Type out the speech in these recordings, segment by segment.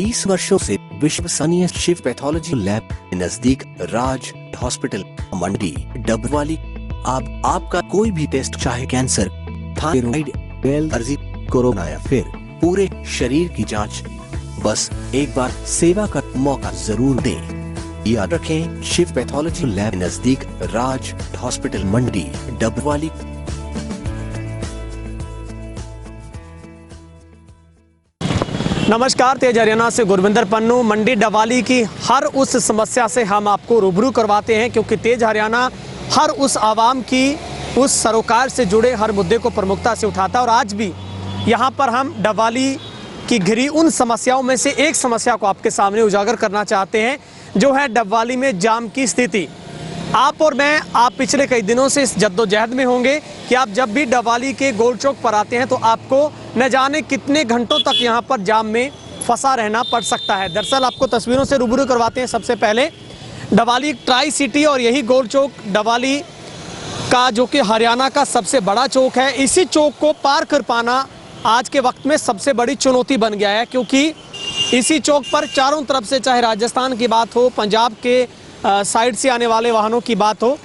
20 वर्षों से विश्वसनीय शिव पैथोलॉजी लैब नजदीक राज हॉस्पिटल मंडी डबवाली। आपका कोई भी टेस्ट, चाहे कैंसर, थायराइड, एलर्जी, कोरोना या फिर पूरे शरीर की जांच, बस एक बार सेवा का मौका जरूर दें। याद रखें, शिव पैथोलॉजी लैब नजदीक राज हॉस्पिटल मंडी डबवाली। नमस्कार, तेज हरियाणा से गुरविंदर पन्नू। मंडी डबवाली की हर उस समस्या से हम आपको रूबरू करवाते हैं, क्योंकि तेज हरियाणा हर उस आवाम की उस सरोकार से जुड़े हर मुद्दे को प्रमुखता से उठाता है। और आज भी यहाँ पर हम डबवाली की घिरी उन समस्याओं में से एक समस्या को आपके सामने उजागर करना चाहते हैं, जो है डबवाली में जाम की स्थिति। आप और मैं, आप पिछले कई दिनों से इस जद्दोजहद में होंगे कि आप जब भी डबवाली के गोल चौक पर आते हैं तो आपको न जाने कितने घंटों तक यहाँ पर जाम में फंसा रहना पड़ सकता है। दरअसल आपको तस्वीरों से रूबरू करवाते हैं। सबसे पहले डबवाली ट्राई सिटी और यही गोल चौक डबवाली का, जो कि हरियाणा का सबसे बड़ा चौक है। इसी चौक को पार कर पाना आज के वक्त में सबसे बड़ी चुनौती बन गया है, क्योंकि इसी चौक पर चारों तरफ से, चाहे राजस्थान की बात हो, पंजाब के साइड से आने वाले वाहनों की बात हो,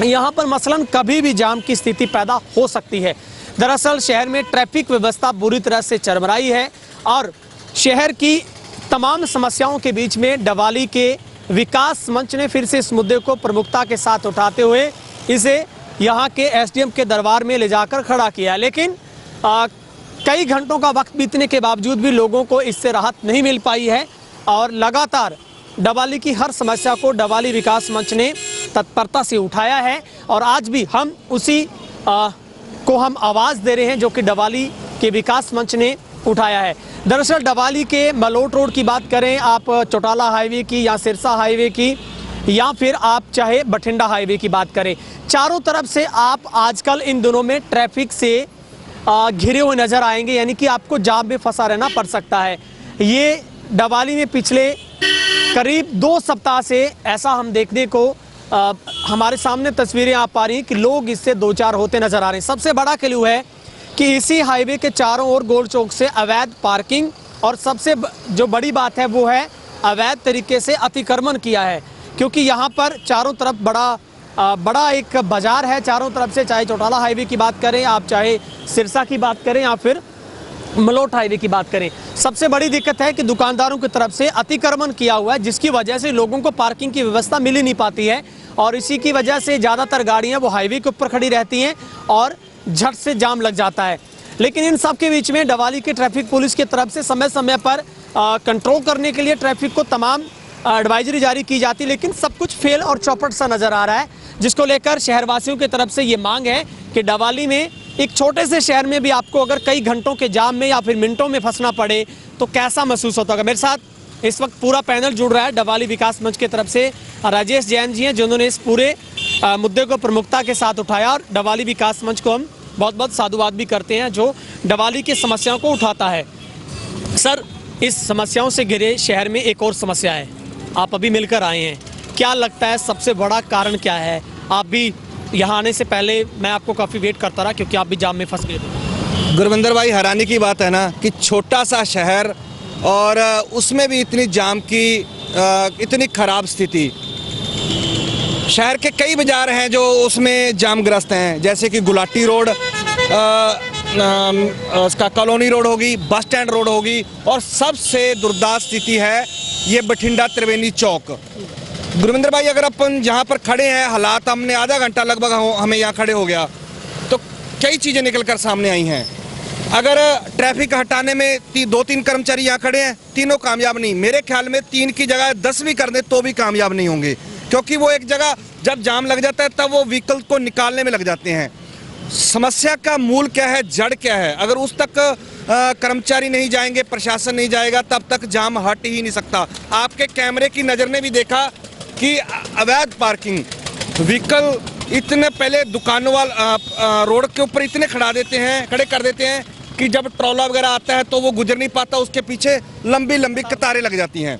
यहाँ पर मसलन कभी भी जाम की स्थिति पैदा हो सकती है। दरअसल शहर में ट्रैफिक व्यवस्था बुरी तरह से चरमराई है और शहर की तमाम समस्याओं के बीच में डबवाली के विकास मंच ने फिर से इस मुद्दे को प्रमुखता के साथ उठाते हुए इसे यहाँ के एसडीएम के दरबार में ले जाकर खड़ा किया। लेकिन कई घंटों का वक्त बीतने के बावजूद भी लोगों को इससे राहत नहीं मिल पाई है और लगातार डबवाली की हर समस्या को डबवाली विकास मंच ने तत्परता से उठाया है। और आज भी हम उसी को हम आवाज़ दे रहे हैं जो कि डबवाली के विकास मंच ने उठाया है। दरअसल डबवाली के मलोट रोड की बात करें आप, चौटाला हाईवे की या सिरसा हाईवे की, या फिर आप चाहे बठिंडा हाईवे की बात करें, चारों तरफ से आप आजकल इन दिनों में ट्रैफिक से घिरे हुए नज़र आएंगे, यानी कि आपको जाम में फंसा रहना पड़ सकता है। ये डबवाली में पिछले करीब 2 सप्ताह से ऐसा हम देखने को हमारे सामने तस्वीरें आ पा रही हैं कि लोग इससे दो चार होते नजर आ रहे हैं। सबसे बड़ा क्लू है कि इसी हाईवे के चारों ओर गोल चौक से अवैध पार्किंग, और सबसे जो बड़ी बात है वो है अवैध तरीके से अतिक्रमण किया है, क्योंकि यहाँ पर चारों तरफ बड़ा एक बाजार है चारों तरफ से। चाहे चौटाला हाईवे की बात करें आप, चाहे सिरसा की बात करें या फिर मलोट हाईवे की बात करें, सबसे बड़ी दिक्कत है कि दुकानदारों की तरफ से अतिक्रमण किया हुआ है, जिसकी वजह से लोगों को पार्किंग की व्यवस्था मिल ही नहीं पाती है। और इसी की वजह से ज़्यादातर गाड़ियां वो हाईवे के ऊपर खड़ी रहती हैं और झट से जाम लग जाता है। लेकिन इन सब के बीच में डबवाली की ट्रैफिक पुलिस की तरफ से समय समय पर कंट्रोल करने के लिए ट्रैफिक को तमाम एडवाइजरी जारी की जाती है, लेकिन सब कुछ फेल और चौपट सा नज़र आ रहा है, जिसको लेकर शहरवासियों की तरफ से ये मांग है कि डबवाली में, एक छोटे से शहर में भी आपको अगर कई घंटों के जाम में या फिर मिनटों में फंसना पड़े तो कैसा महसूस होता होगा। मेरे साथ इस वक्त पूरा पैनल जुड़ रहा है। डबवाली विकास मंच की तरफ से राजेश जैन जी हैं, जिन्होंने इस पूरे मुद्दे को प्रमुखता के साथ उठाया, और डबवाली विकास मंच को हम बहुत बहुत साधुवाद भी करते हैं जो डबवाली की समस्याओं को उठाता है। सर, इस समस्याओं से घिरे शहर में एक और समस्या है, आप अभी मिलकर आए हैं, क्या लगता है सबसे बड़ा कारण क्या है? आप भी यहाँ आने से पहले मैं आपको काफ़ी वेट करता रहा, क्योंकि आप भी जाम में फंस गए थे। गुरविंदर भाई, हैरानी की बात है ना कि छोटा सा शहर और उसमें भी इतनी जाम की इतनी ख़राब स्थिति। शहर के कई बाज़ार हैं जो उसमें जामग्रस्त हैं, जैसे कि गुलाटी रोड, उसका कॉलोनी रोड होगी, बस स्टैंड रोड होगी, और सबसे दुर्दार स्थिति है ये बठिंडा त्रिवेणी चौक। गुरविंदर भाई, अगर अपन यहाँ पर खड़े हैं, हालात हमने आधा घंटा लगभग हमें यहाँ खड़े हो गया, तो कई चीज़ें निकल कर सामने आई हैं। अगर ट्रैफिक हटाने में 2-3 कर्मचारी यहाँ खड़े हैं, तीनों कामयाब नहीं। मेरे ख्याल में 3 की जगह 10 भी कर दें तो भी कामयाब नहीं होंगे, क्योंकि वो एक जगह जब जाम लग जाता है तब वो व्हीकल को निकालने में लग जाते हैं। समस्या का मूल क्या है, जड़ क्या है? अगर उस तक कर्मचारी नहीं जाएंगे, प्रशासन नहीं जाएगा, तब तक जाम हट ही नहीं सकता। आपके कैमरे की नज़र ने भी देखा कि अवैध पार्किंग, व्हीकल इतने पहले दुकानों रोड के ऊपर इतने खड़े कर देते हैं कि जब ट्रॉला वगैरह आता है तो वो गुजर नहीं पाता, उसके पीछे लंबी लंबी कतारें लग जाती हैं।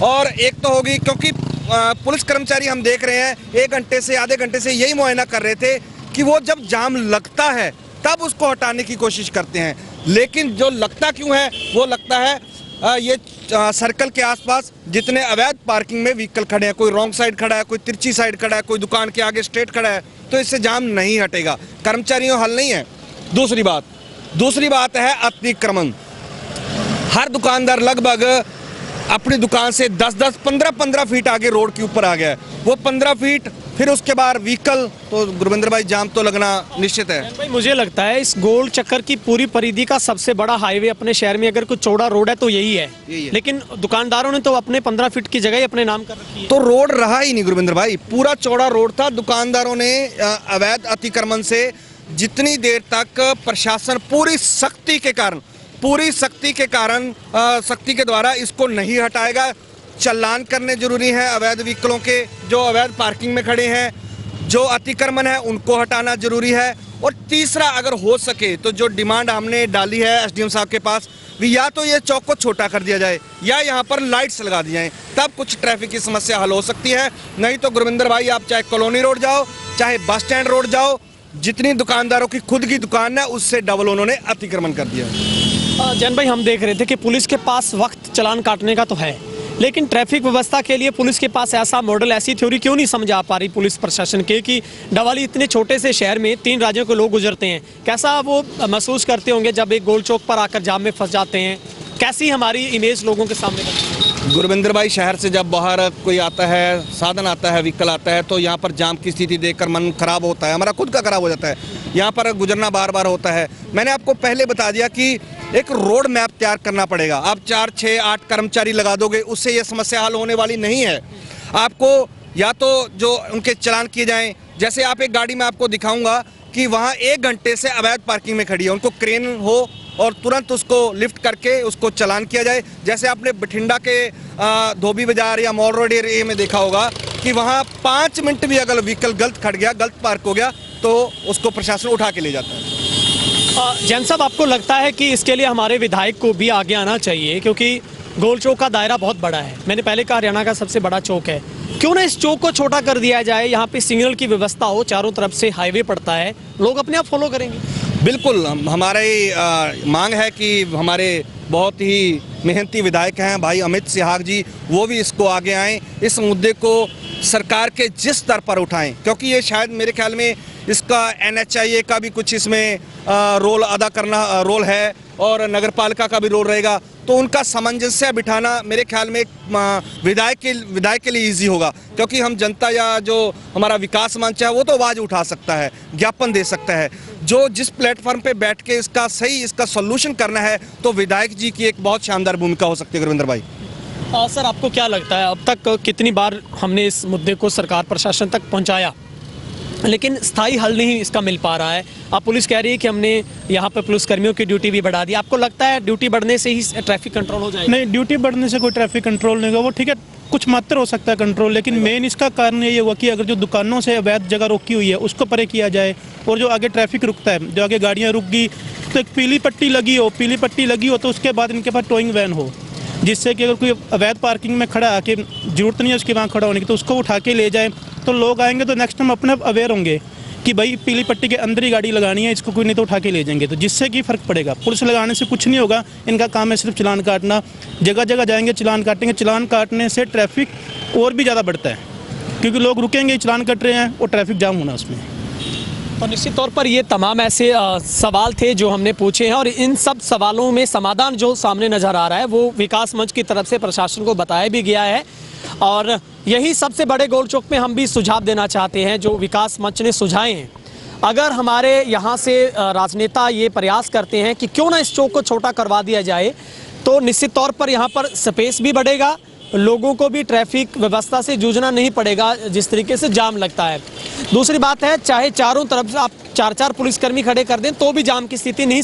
और एक तो होगी, क्योंकि पुलिस कर्मचारी हम देख रहे हैं 1 घंटे से आधे घंटे से यही मुआयना कर रहे थे कि वो जब जाम लगता है तब उसको हटाने की कोशिश करते हैं, लेकिन जो लगता क्यों है, वो लगता है ये सर्कल के आसपास जितने अवैध पार्किंग में व्हीकल खड़े हैं, कोई रॉन्ग साइड खड़ा है, कोई तिरछी साइड खड़ा है, कोई दुकान के आगे स्ट्रेट खड़ा है, तो इससे जाम नहीं हटेगा। कर्मचारियों हल नहीं है। दूसरी बात है अतिक्रमण। हर दुकानदार लगभग अपनी दुकान से 10-10, 15-15 फीट आगे रोड के ऊपर आ गया है। वो 15 फीट, फिर उसके बाद व्हीकल, तो गुरविंदर भाई जाम तो लगना निश्चित है। भाई मुझे लगता है इस गोल चक्कर की पूरी परिधि का सबसे बड़ा हाईवे अपने शहर में अगर कोई चौड़ा रोड है तो यही है। लेकिन दुकानदारों ने तो अपने 15 फीट की जगह अपने नाम कर रखी है। तो रोड रहा ही नहीं गुरविंदर भाई, पूरा चौड़ा रोड था। दुकानदारों ने अवैध अतिक्रमण से जितनी देर तक प्रशासन पूरी सख्ती के द्वारा इसको नहीं हटाएगा, चालान करने जरूरी है अवैध व्हीकलों के, जो अवैध पार्किंग में खड़े हैं, जो अतिक्रमण है उनको हटाना जरूरी है। और तीसरा, अगर हो सके तो जो डिमांड हमने डाली है एसडीएम साहब के पास, या तो ये चौक को छोटा कर दिया जाए या यहाँ पर लाइट्स लगा दी जाएं, तब कुछ ट्रैफिक की समस्या हल हो सकती है। नहीं तो गुरविंदर भाई, आप चाहे कॉलोनी रोड जाओ, चाहे बस स्टैंड रोड जाओ, जितनी दुकानदारों की खुद की दुकान है उससे डबल उन्होंने अतिक्रमण कर दिया। जैन भाई, हम देख रहे थे कि पुलिस के पास वक्त चालान काटने का तो है, लेकिन ट्रैफिक व्यवस्था के लिए पुलिस के पास ऐसा मॉडल, ऐसी थ्योरी क्यों नहीं समझ आ पा रही पुलिस प्रशासन के कि डवाली इतने छोटे से शहर में 3 राज्यों के लोग गुजरते हैं, कैसा वो महसूस करते होंगे जब एक गोल चौक पर आकर जाम में फंस जाते हैं? कैसी हमारी इमेज लोगों के सामने बनती है? गुरविंदर भाई, शहर से जब बाहर कोई आता है, साधन आता है, व्हीकल आता है, तो यहाँ पर जाम की स्थिति देखकर मन खराब होता है, हमारा खुद का खराब हो जाता है। यहाँ पर गुजरना बार बार होता है। मैंने आपको पहले बता दिया कि एक रोड मैप तैयार करना पड़ेगा। आप 4, 6, 8 कर्मचारी लगा दोगे, उससे ये समस्या हल होने वाली नहीं है। आपको या तो जो उनके चालान किए जाएं, जैसे आप एक गाड़ी में आपको दिखाऊंगा कि वहाँ 1 घंटे से अवैध पार्किंग में खड़ी है, उनको क्रेन हो और तुरंत उसको लिफ्ट करके उसको चालान किया जाए। जैसे आपने बठिंडा के धोबी बाजार या मॉल रोड एरिया में देखा होगा कि वहाँ 5 मिनट भी अगर व्हीकल गलत खड़ गया, गलत पार्क हो गया, तो उसको प्रशासन उठा के ले जाता है। जैन साहब, आपको लगता है कि इसके लिए हमारे विधायक को भी आगे आना चाहिए, क्योंकि गोल चौक का दायरा बहुत बड़ा है, मैंने पहले कहा हरियाणा का सबसे बड़ा चौक है, क्यों ना इस चौक को छोटा कर दिया जाए, यहाँ पे सिग्नल की व्यवस्था हो, चारों तरफ से हाईवे पड़ता है, लोग अपने आप फॉलो करेंगे। बिल्कुल, हमारी मांग है कि हमारे बहुत ही मेहनती विधायक हैं भाई अमित सिहाग जी, वो भी इसको आगे आएँ, इस मुद्दे को सरकार के जिस स्तर पर उठाएं, क्योंकि ये शायद मेरे ख्याल में इसका NHIA का भी कुछ इसमें रोल है और नगरपालिका का भी रोल रहेगा, तो उनका सामंजस्य बिठाना मेरे ख्याल में विधायक के लिए इजी होगा, क्योंकि हम जनता या जो हमारा विकास मंच है वो तो आवाज़ उठा सकता है, ज्ञापन दे सकता है। जो जिस प्लेटफॉर्म पे बैठ के इसका सॉल्यूशन करना है, तो विधायक जी की एक बहुत शानदार भूमिका हो सकती है। गुरविंदर भाई, सर, आपको क्या लगता है अब तक कितनी बार हमने इस मुद्दे को सरकार प्रशासन तक पहुंचाया, लेकिन स्थायी हल नहीं इसका मिल पा रहा है? अब पुलिस कह रही है कि हमने यहाँ पर पुलिसकर्मियों की ड्यूटी भी बढ़ा दी, आपको लगता है ड्यूटी बढ़ने से ही ट्रैफिक कंट्रोल हो जाएगा? नहीं, ड्यूटी बढ़ने से कोई ट्रैफिक कंट्रोल नहीं होगा, वो ठीक है कुछ मात्र हो सकता है कंट्रोल, लेकिन मेन इसका कारण ये हुआ कि अगर जो दुकानों से अवैध जगह रोकी हुई है उसको परे किया जाए, और जो आगे ट्रैफिक रुकता है, जो आगे गाड़ियाँ रुक गई, तो एक पीली पट्टी लगी हो तो उसके बाद इनके पास टोइंग वैन हो, जिससे कि अगर कोई अवैध पार्किंग में खड़ा आके जरूरत नहीं है उसके वहाँ खड़ा होने की, तो उसको उठा के ले जाए, तो लोग आएंगे तो नेक्स्ट टाइम अपने अवेयर होंगे कि भाई पीली पट्टी के अंदर ही गाड़ी लगानी है, इसको कोई नहीं तो उठा के ले जाएंगे, तो जिससे कि फ़र्क पड़ेगा। पुलिस लगाने से कुछ नहीं होगा, इनका काम है सिर्फ चालान काटना, जगह जगह जाएंगे चालान काटेंगे। चालान काटने से ट्रैफिक और भी ज़्यादा बढ़ता है, क्योंकि लोग रुकेंगे, चालान कट रहे हैं और ट्रैफिक जाम होना उसमें। तो निश्चित तौर पर ये तमाम ऐसे सवाल थे जो हमने पूछे हैं, और इन सब सवालों में समाधान जो सामने नज़र आ रहा है वो विकास मंच की तरफ से प्रशासन को बताया भी गया है, और यही सबसे बड़े गोल चौक में हम भी सुझाव देना चाहते हैं जो विकास मंच ने सुझाए हैं। अगर हमारे यहाँ से राजनेता ये प्रयास करते हैं कि क्यों ना इस चौक को छोटा करवा दिया जाए, तो निश्चित तौर पर यहाँ पर स्पेस भी बढ़ेगा, लोगों को भी ट्रैफिक व्यवस्था से जूझना नहीं पड़ेगा जिस तरीके से जाम लगता है। दूसरी बात है, चाहे चारों तरफ से आप 4-4 पुलिसकर्मी खड़े कर दें तो भी जाम की स्थिति नहीं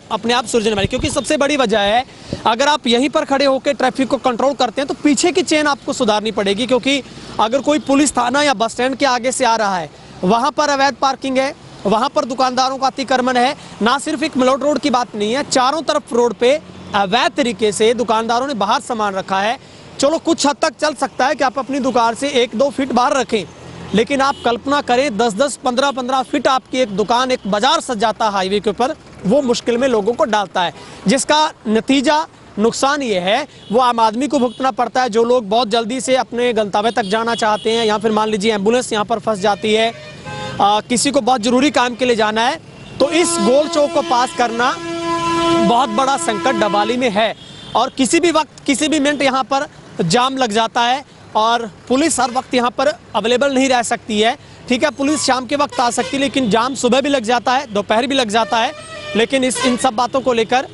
अपने आप सुलझने वाली, क्योंकि सबसे बड़ी वजह है अगर आप यहीं पर खड़े होकर ट्रैफिक को कंट्रोल करते हैं तो पीछे की चेन आपको सुधारनी पड़ेगी, क्योंकि अगर कोई पुलिस थाना या बस स्टैंड के आगे से आ रहा है, वहाँ पर अवैध पार्किंग है, वहाँ पर दुकानदारों का अतिक्रमण है, ना सिर्फ एक मलोट रोड की बात नहीं है, चारों तरफ रोड पे अवैध तरीके से दुकानदारों ने बाहर सामान रखा है। चलो कुछ हद तक चल सकता है कि आप अपनी दुकान से 1-2 फीट बाहर रखें, लेकिन आप कल्पना करें 10-10, 15-15 फीट आपकी एक दुकान, एक बाजार सज जाता है हाईवे के ऊपर, वो मुश्किल में लोगों को डालता है, जिसका नतीजा नुकसान ये है वो आम आदमी को भुगतना पड़ता है, जो लोग बहुत जल्दी से अपने गंतव्य तक जाना चाहते हैं, या फिर मान लीजिए एम्बुलेंस यहाँ पर फंस जाती है, किसी को बहुत ज़रूरी काम के लिए जाना है, तो इस गोल चौक को पास करना बहुत बड़ा संकट डबवाली में है। और किसी भी वक्त किसी भी मिनट यहाँ पर जाम लग जाता है और पुलिस हर वक्त यहाँ पर अवेलेबल नहीं रह सकती है। ठीक है, पुलिस शाम के वक्त आ सकती है, लेकिन जाम सुबह भी लग जाता है, दोपहर भी लग जाता है। लेकिन इन सब बातों को लेकर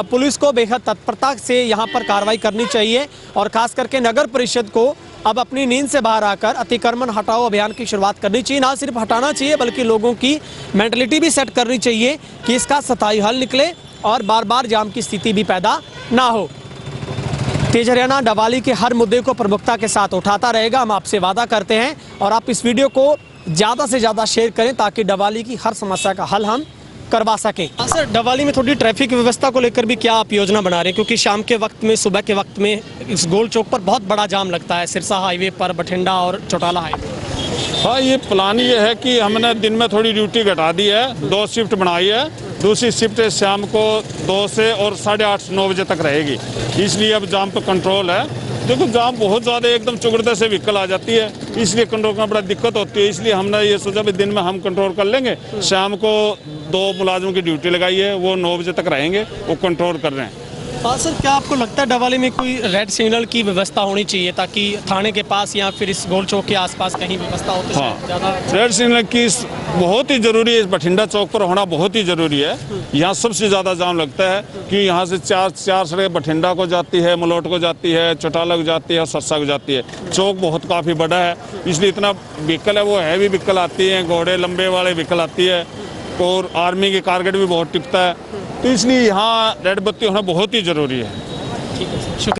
पुलिस को बेहद तत्परता से यहाँ पर कार्रवाई करनी चाहिए और खास करके नगर परिषद को अब अपनी नींद से बाहर आकर अतिक्रमण हटाओ अभियान की शुरुआत करनी चाहिए। ना सिर्फ हटाना चाहिए बल्कि लोगों की मेंटलिटी भी सेट करनी चाहिए कि इसका स्थायी हल निकले और बार बार जाम की स्थिति भी पैदा ना हो। तेज हरियाणा डबवाली के हर मुद्दे को प्रमुखता के साथ उठाता रहेगा, हम आपसे वादा करते हैं। और आप इस वीडियो को ज़्यादा से ज़्यादा शेयर करें ताकि डबवाली की हर समस्या का हल हम करवा सकें। सर, डबवाली में थोड़ी ट्रैफिक व्यवस्था को लेकर भी क्या आप योजना बना रहे हैं, क्योंकि शाम के वक्त में, सुबह के वक्त में इस गोल चौक पर बहुत बड़ा जाम लगता है, सिरसा हाईवे पर, बठिंडा और चौटाला हाईवे। हाँ, ये प्लान ये है कि हमने दिन में थोड़ी ड्यूटी घटा दी है, 2 शिफ्ट बनाई है। दूसरी शिफ्ट शाम को 2 से और 8:30 9 बजे तक रहेगी, इसलिए अब जाम पर कंट्रोल है। देखो, जाम बहुत ज़्यादा एकदम चुगड़ते से व्हीकल आ जाती है, इसलिए कंट्रोल करना बड़ा दिक्कत होती है। इसलिए हमने ये सोचा भी दिन में हम कंट्रोल कर लेंगे, शाम को 2 मुलाजिमों की ड्यूटी लगाई है, वो 9 बजे तक रहेंगे, वो कंट्रोल कर रहे हैं। हाँ सर, क्या आपको लगता है डबवाली में कोई रेड सिग्नल की व्यवस्था होनी चाहिए ताकि थाने के पास या फिर इस गोल चौक के आसपास कहीं व्यवस्था हो तो हाँ, ज़्यादा? रेड सिग्नल की बहुत ही ज़रूरी है, इस बठिंडा चौक पर होना बहुत ही ज़रूरी है। यहाँ सबसे ज़्यादा जाम लगता है कि यहाँ से चार सड़कें बठिंडा को जाती है, मलोट को जाती है, चौटाला को जाती है और सरसा को जाती है। चौक बहुत काफ़ी बड़ा है, इसलिए इतना व्हीकल है, वो हैवी व्हीकल आती है, घोड़े लंबे वाले व्हीकल आती है और आर्मी के कारगेट भी बहुत टिकता है, तो इसलिए यहाँ रेड बत्ती होना बहुत ही ज़रूरी है। ठीक है, शुक्रिया।